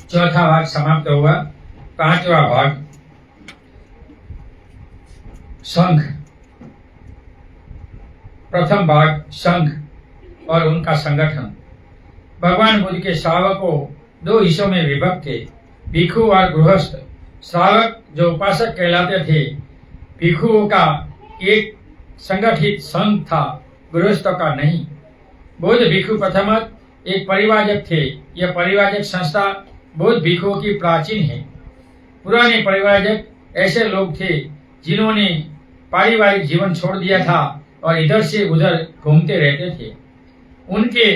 चौथा भाग समाप्त हुआ। पांचवा भाग संघ। प्रथम भाग संघ और उनका संगठन। भगवान बुद्ध के श्रावकों दो हिस्सों में विभक्त थे, भिक्षु और गृहस्थ। श्रावक जो उपासक कहलाते थे, भिक्षुओं का एक संगठित संघ था, गृहस्थों का नहीं। बौद्ध भिक्षु प्रथमत एक परिवारजक थे। यह परिवारजक संस्था बौद्ध भिक्षुओं की प्राचीन है। पुराने परिवारजक ऐसे लोग थे जिन्होंने पारिवारिक जीवन छोड़ दिया था और इधर से उधर घूमते रहते थे। उनके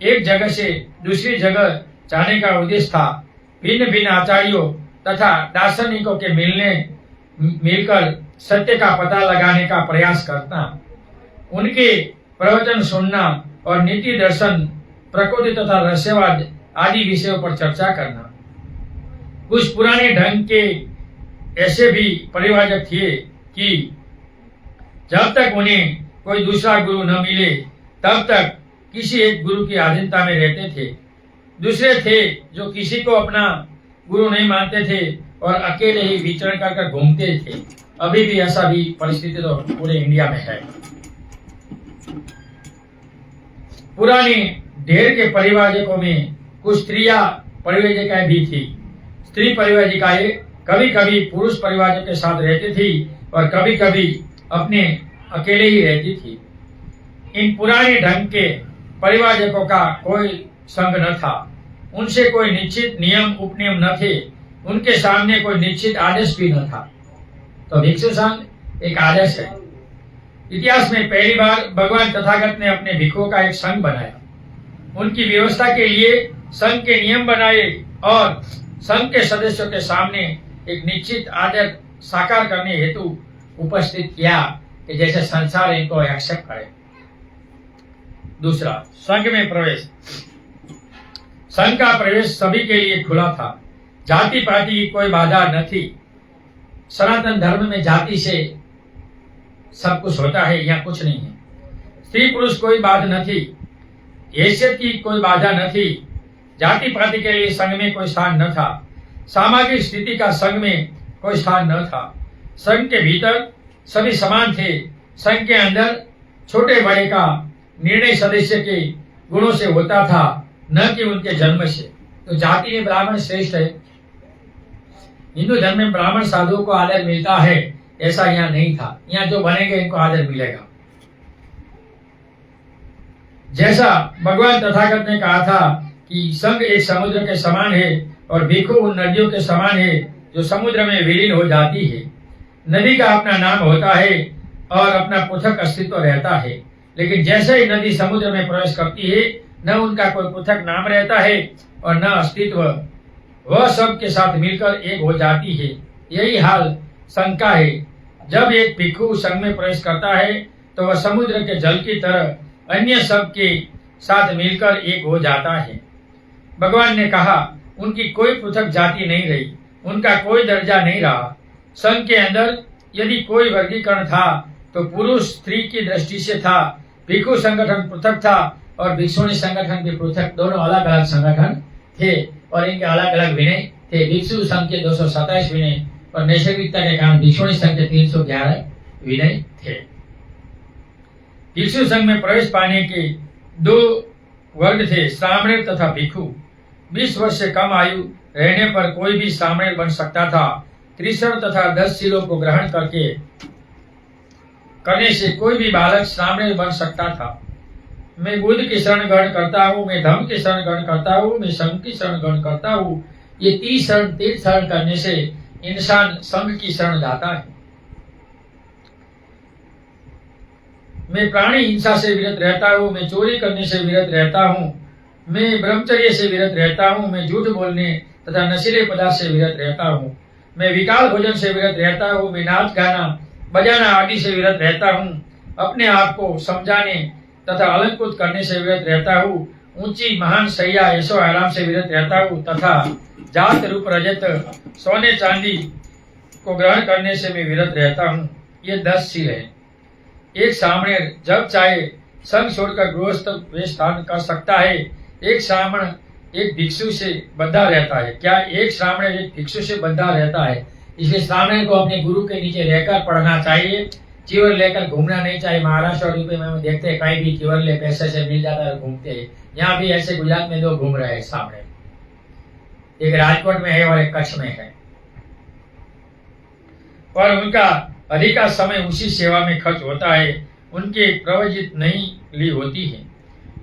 एक जगह से दूसरी जगह जाने का उद्देश्य था भिन्न भिन्न आचार्यों तथा दार्शनिकों के मिलकर सत्य का पता लगाने का प्रयास करना, उनके प्रवचन सुनना और नीति दर्शन, प्रकृति तथा रहस्यवाद आदि विषयों पर चर्चा करना। कुछ पुराने ढंग के ऐसे भी परिवारजक थे कि जब तक उन्हें कोई दूसरा गुरु न मिले तब तक किसी एक गुरु की अधीनता में रहते थे। दूसरे थे जो किसी को अपना गुरु नहीं मानते थे और अकेले ही विचरण कर घूमते थे। अभी भी ऐसा भी परिस्थिति तो पूरे इंडिया में है। पुराने ढेर के परिवारजकों में कुछ स्त्रियां परिवारजिकाएं भी थी। स्त्री परिवारजिकाएं कभी कभी पुरुष परिवारजक के साथ रहती थी और कभी कभी अपने अकेले ही रहती थी। इन पुराने ढंग के परिवारजकों का कोई संघ न था। उनसे कोई निश्चित नियम उपनियम न थे। उनके सामने कोई निश्चित आदेश भी न था। तो भिक्षु संघ एक आदेश है। इतिहास में पहली बार भगवान तथागत ने अपने भिक्षुओं का एक संघ बनाया। उनकी व्यवस्था के लिए संघ के नियम बनाए और संघ के सदस्यों के सामने एक निश्चित आदर साकार करने हेतु उपस्थित किया कि जैसे संसार इनको एक्सेप्ट करे। दूसरा, संघ में प्रवेश। संघ का प्रवेश सभी के लिए खुला था। जाति पाति की कोई बाधा न थी। सनातन धर्म में जाति से सब कुछ होता है, यहाँ कुछ नहीं है। स्त्री पुरुष कोई बाधा न थी। हैसियत की कोई बाधा न थी। जाति पाति के लिए संघ में कोई स्थान न था। सामाजिक स्थिति का संघ में कोई स्थान न था। संघ के भीतर सभी समान थे। संघ के अंदर छोटे बड़े का निर्णय सदस्य के गुणों से होता था, न कि उनके जन्म से। तो जाति में ब्राह्मण श्रेष्ठ है। हिंदू धर्म में ब्राह्मण साधुओं को आदर मिलता है, ऐसा यहाँ नहीं था। यहाँ जो बनेंगे इनको आदर मिलेगा। जैसा भगवान तथागत ने कहा था कि संघ एक समुद्र के समान है और भिक्षु उन नदियों के समान है जो समुद्र में विलीन हो जाती है। नदी का अपना नाम होता है और अपना पृथक अस्तित्व रहता है, लेकिन जैसे ही नदी समुद्र में प्रवेश करती है, न उनका कोई पृथक नाम रहता है और न अस्तित्व। वह सब के साथ मिलकर एक हो जाती है। यही हाल संघ का है। जब एक भिक्षु संघ में प्रवेश करता है तो वह समुद्र के जल की तरह अन्य सब के साथ मिलकर एक हो जाता है। भगवान ने कहा, उनकी कोई पृथक जाति नहीं रही, उनका कोई दर्जा नहीं रहा। संघ के अंदर यदि कोई वर्गीकरण था तो पुरुष स्त्री की दृष्टि से था। भिक्षु संगठन पृथक था और भिक्षुणी संगठन भी पृथक, दोनों अलग अलग संगठन थे और इनके अलग अलग विनय थे। भिक्षु संघ के 227 विनय और नैसर्गिकता के कारण भिक्षुणी संघ के 311 विनय थे। भिक्षु संघ में प्रवेश पाने के दो वर्ग थे, श्रामणेर तथा भिक्षु। 20 वर्ष से कम आयु रहने पर कोई भी श्रामणेर बन सकता था। त्रिशरण तथा 10 शीलों को ग्रहण करने से कोई भी बालक श्रामणेर बन सकता था। मैं बुद्ध की शरण ग्रहण करता हूँ, मैं धर्म की शरण ग्रहण करता हूँ, मैं संघ की शरण ग्रहण करता हूँ। ये 30 शरण करने से इंसान संघ की शरण जाता है। मैं प्राणी हिंसा से विरत रहता हूँ, मैं चोरी करने से विरत रहता हूँ, मैं ब्रह्मचर्य से विरत रहता हूँ, मैं झूठ बोलने तथा नशीले पदार्थ से विरत रहता हूँ, मैं विकाल भोजन से विरत रहता हूँ, मैं नाच गाना बजाना आदि से विरत रहता हूँ, अपने आप को समझाने तथा अलंकृत करने से विरत रहता हूँ, ऊंची महान सैया ऐशो आराम से विरत रहता हूँ तथा जात रूप रजत सोने चांदी को ग्रहण करने से मैं विरत रहता हूँ। ये 10 शील है। एक श्रामणेर जब चाहे संघ छोड़कर गृहस्थ वेश धारण कर सकता है। एक एक भिक्षु से बंधा रहता है। क्या एक श्रामण एक भिक्षु से बंधा रहता है? इसलिए श्रामण को अपने गुरु के नीचे रहकर पढ़ना चाहिए, चीवर लेकर घूमना नहीं चाहिए। महाराष्ट्र और यूपी में हम देखते हैं कहीं भी चीवर ले पैसे से मिल जाता है, घूमते हैं। यहाँ भी ऐसे गुजरात में लोग घूम रहे हैं सामने, एक राजकोट में है और एक कच्छ में है, और उनका अधिका समय उसी सेवा में खर्च होता है, उनके प्रवजित नहीं ली होती है।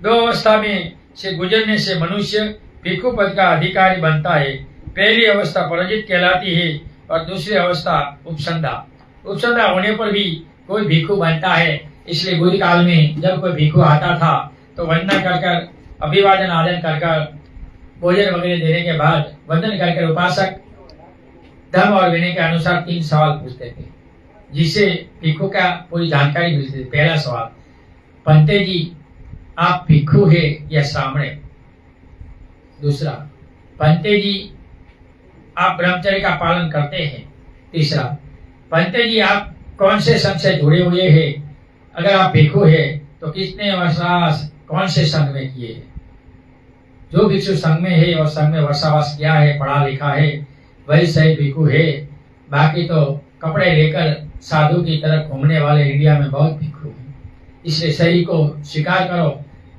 दो अवस्था में से गुजरने से मनुष्य भिक्षु पद का अधिकारी बनता है। पहली अवस्था परजित कहलाती है और दूसरी अवस्था उपसंधा। उपसंधा होने पर भी कोई भिक्षु बनता है। इसलिए बुद्ध काल में जब कोई भिक्षु आता था तो वंदना कर अभिवादन आदन कर भोजन वगैरह देने के बाद वंदन कर उपासक धर्म और विनय के अनुसार 3 सवाल पूछते थे, जिससे भिक्षु का पूरी जानकारी मिलती थी। पहला सवाल, पंते जी आप भिक्षु है या श्रामण? दूसरा, पंते जी आप ब्रह्मचर्य का पालन करते हैं? तीसरा, पंते जी आप कौन से संघ से जुड़े हुए हैं? अगर आप भिक्षु है तो कितने वर्षावास कौन से संघ में किए हैं? जो भिक्षु संघ में है और संघ में वर्षावास किया है, पढ़ा लिखा है, वही सही भिक्षु है। बाकी तो कपड़े लेकर साधु की तरह घूमने वाले इंडिया में बहुत भिक्षु हैं। इसलिए सही को स्वीकार करो,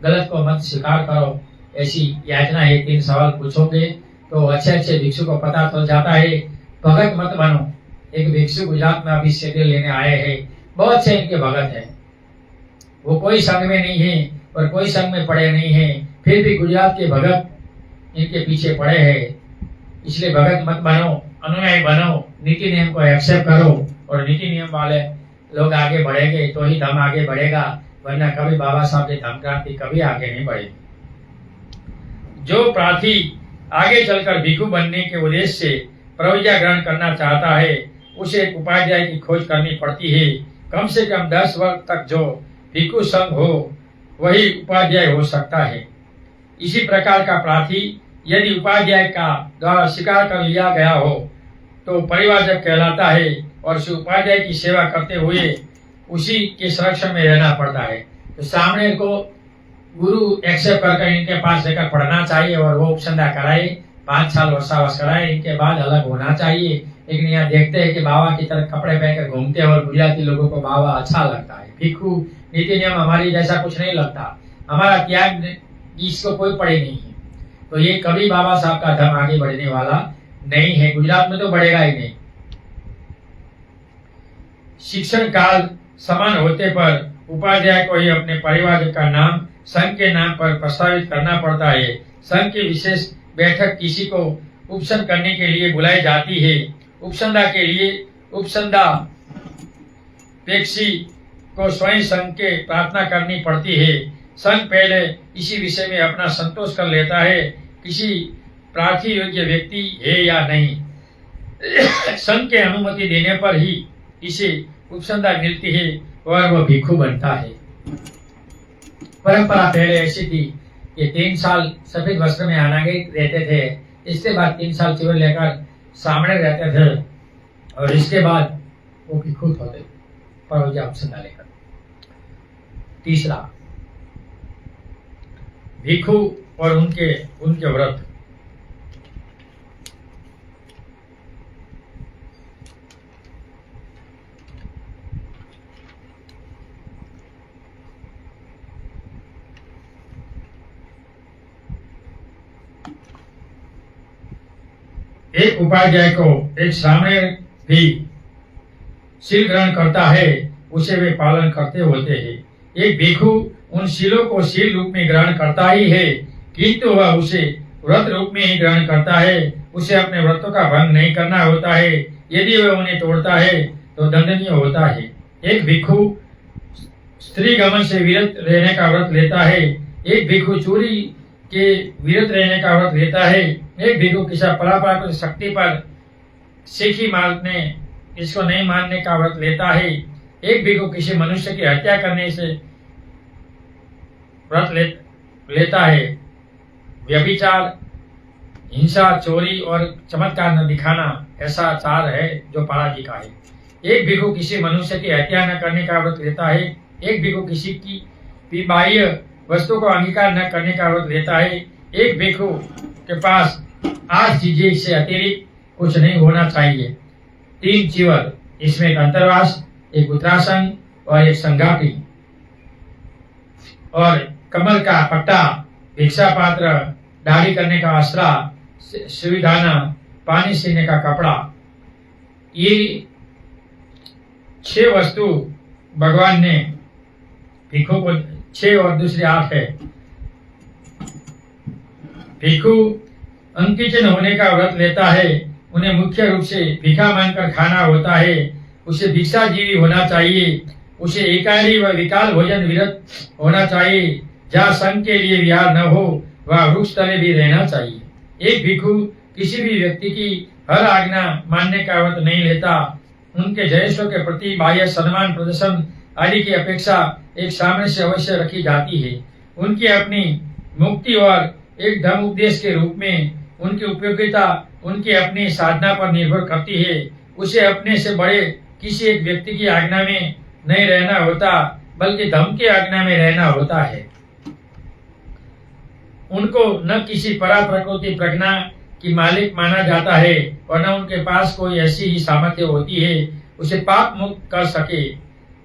गलत को मत स्वीकार करो। ऐसी याचना है। 3 सवाल पूछोगे तो अच्छे भिक्षु को पता चल जाता है। भगत मत बनो। एक भिक्षु गुजरात में अभी शेड्यूल लेने आए हैं, बहुत से इनके भगत हैं। वो कोई संघ में नहीं है और कोई संघ में पड़े नहीं है, फिर भी गुजरात के भगत इनके पीछे पड़े हैं। इसलिए भगत मत बनो, अनुयायी बनो, नीति नियम को एक्सेप्ट करो, और नीति नियम वाले लोग आगे बढ़ेंगे तो ही धर्म आगे बढ़ेगा, वरना कभी बाबा साहब की धर्म क्रांति कभी आगे नहीं बढ़ेगी। जो प्रार्थी आगे चलकर भिक्षु बनने के उद्देश्य से प्रविद्या ग्रहण करना चाहता है, उसे एक उपाध्याय की खोज करनी पड़ती है। कम से कम 10 वर्ष तक जो भिक्षु संघ हो वही उपाध्याय हो सकता है। इसी प्रकार का प्रार्थी यदि उपाध्याय का द्वारा स्वीकार कर लिया गया हो तो परिवारजक कहलाता है, और उस उपाध्याय की सेवा करते हुए उसी के संरक्षण में रहना पड़ता है। तो सामने को गुरु एक्सेप्ट करके इनके पास लेकर पढ़ना चाहिए और वो उपसंधा कराए, 5 साल वर्षावास कराए, इनके बाद अलग होना चाहिए। लेकिन यहाँ देखते हैं कि बाबा की तरह कपड़े पहनकर घूमते हैं और गुजराती लोगों को बाबा अच्छा लगता है। भिक्षु नीति नियम हमारी जैसा कुछ नहीं लगता, हमारा त्याग इसको कोई पड़े नहीं है। तो ये कभी बाबा साहब का धर्म आगे बढ़ने वाला नहीं है, गुजरात में तो बढ़ेगा ही नहीं। शिक्षण काल समान होते पर उपाध्याय को ही अपने परिवार का नाम संघ के नाम पर प्रस्तावित करना पड़ता है। संघ की विशेष बैठक किसी को उपसन करने के लिए बुलाई जाती है। उपसंधा के लिए उपसंधा पेक्षी को स्वयं संघ के प्रार्थना करनी पड़ती है। संघ पहले इसी विषय में अपना संतोष कर लेता है, किसी प्रार्थी योग्य व्यक्ति है या नहीं। संघ के अनुमति देने पर ही इसे उपसंधा मिलती है और वह भिक्षु बनता है। परंपरा पहले ऐसी थी कि 3 साल सफेद वस्त्र में अनागरिक रहते थे, इसके बाद 3 साल चीवर लेकर सामने रहते थे, और इसके बाद वो भिक्षु होते पर उपसंधा लेकर। तीसरा, भिक्षु और उनके व्रत। एक उपाध्याय को एक सामने भी शील ग्रहण करता है, उसे वे पालन करते होते हैं। एक भिक्षु उन शीलों को शील रूप में ग्रहण करता ही है, किंतु वह उसे व्रत रूप में ही ग्रहण करता है। उसे अपने व्रतों का भंग नहीं करना होता है। यदि वह उन्हें तोड़ता है तो दंडनीय होता है। एक भिक्षु स्त्री गमन से विरत रहने का व्रत लेता है। एक भिक्षु चोरी के विरत रहने का व्रत लेता है। एक भिक्षु किसी परापराकृत शक्ति पर सीखी मारने इसको नहीं मानने का व्रत लेता है। एक भिक्षु किसी मनुष्य की हत्या करने से व्रत लेता है। व्यभिचार, हिंसा, चोरी और चमत्कार न दिखाना ऐसा चार है जो पाराजी का है। एक भिक्षु किसी मनुष्य की हत्या न करने का व्रत लेता है। एक भिक्षु किसी की बाह्य वस्तु को अंगीकार न करने का व्रत लेता है। एक भिक्षु के पास 8 चीजें से अतिरिक्त कुछ नहीं होना चाहिए। 3 चीवर, इसमें एक अंतरवास, एक उत्तरासन और एक संगाटी, और कमल का पट्टा, भिक्षा पात्र, दाढ़ी करने का आसरा, सुविधाना, पानी सीने का कपड़ा। ये 6 वस्तु भगवान ने भिक्षु को 6 और दूसरी 8 है। भिक्षु अंकिचन होने का व्रत लेता है। उन्हें मुख्य रूप से भिक्षा मांगकर खाना होता है। उसे भिक्षाजीवी होना चाहिए। उसे एकाकी व विकाल भोजन विरत होना चाहिए। जहाँ संघ के लिए विहार न हो वह वृक्ष तले भी रहना चाहिए। एक भिक्षु किसी भी व्यक्ति की हर आज्ञा मानने का व्रत नहीं लेता। उनके जयेश्वर के प्रति बाह्य सम्मान प्रदर्शन आदि की अपेक्षा एक सामर्थ्य अवश्य रखी जाती है। उनकी अपनी मुक्ति और एक धर्म उपदेश के रूप में उनकी उपयोगिता उनकी अपनी साधना पर निर्भर करती है। उसे अपने से बड़े किसी एक व्यक्ति की आज्ञा में नहीं रहना होता, बल्कि धर्म की आज्ञा में रहना होता है। उनको न किसी परा प्रकृति प्रज्ञा की मालिक माना जाता है और न उनके पास कोई ऐसी ही सामर्थ्य होती है उसे पाप मुक्त कर सके।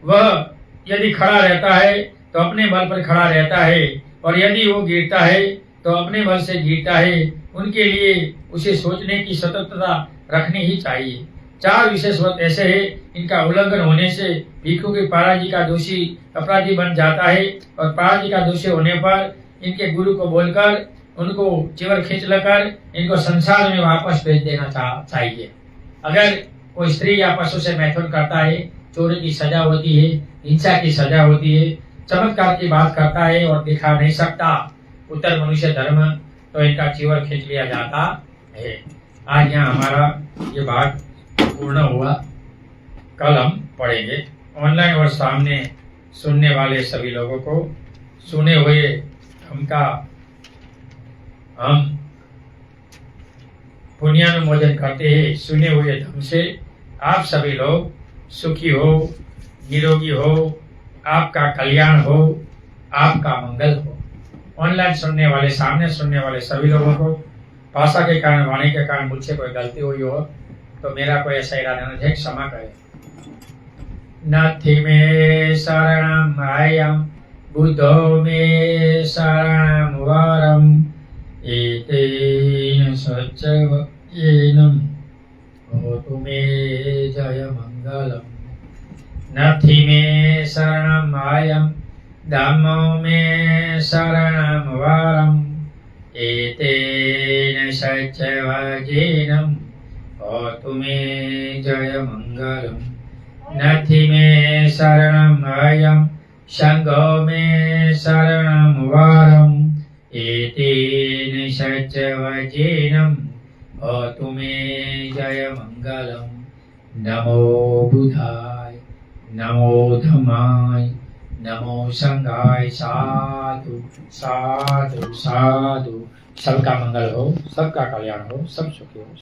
वह यदि खड़ा रहता है तो अपने बल पर खड़ा रहता है, और यदि वो गिरता है तो अपने बल से गिरता है। उनके लिए उसे सोचने की स्वतंत्रता रखनी ही चाहिए। 4 विशेष व्रत ऐसे हैं, इनका उल्लंघन होने से भिक्षु की पराजी का दोषी अपराधी बन जाता है, और पराजी का दोषी होने पर इनके गुरु को बोलकर उनको चिवर खींच लेकर इनको संसार में वापस भेज देना चाहिए। अगर कोई स्त्री या पशु से मैथुन करता है, चोरी की सजा होती है, हिंसा की सजा होती है, चमत्कार की बात करता है और दिखा नहीं सकता उत्तर मनुष्य धर्म, तो इनका चिवर खींच लिया जाता है। आज यहाँ हमारा ये भाग पूर्ण हुआ। कल हम पढ़ेंगे। ऑनलाइन और सामने सुनने वाले सभी लोगों को सुने हुए हम पुण्यानुमोदन करते हैं। सुने हुए ढंग से आप सभी लोग सुखी हो, निरोगी हो, आपका कल्याण हो, आपका मंगल हो। ऑनलाइन सुनने वाले, सामने सुनने वाले सभी लोगों को भाषा के कारण, वाणी के कारण मुझसे कोई गलती हुई हो तो मेरा कोई ऐसा इरादा नहीं है, क्षमा करें। नथि मे शरणम आयम बुद्धो मे शरणम वरम एतेन सच्चैनम होतु मे जय मंगलम। नथि मे शरणम आयम धम्मो मे शरणम वरम एतेन सच्चैनम होतु मे जय मंगलम। नथि मे शरणम अयम संघो मे शरणम वरम एतेन सच्चैनम होतु मे जय मंगलम। नमो बुधाय, नमो धम्माय, नमो संघाय। साधु साधु साधु। सबका मंगल हो, सबका कल्याण हो, सब सुखी हो।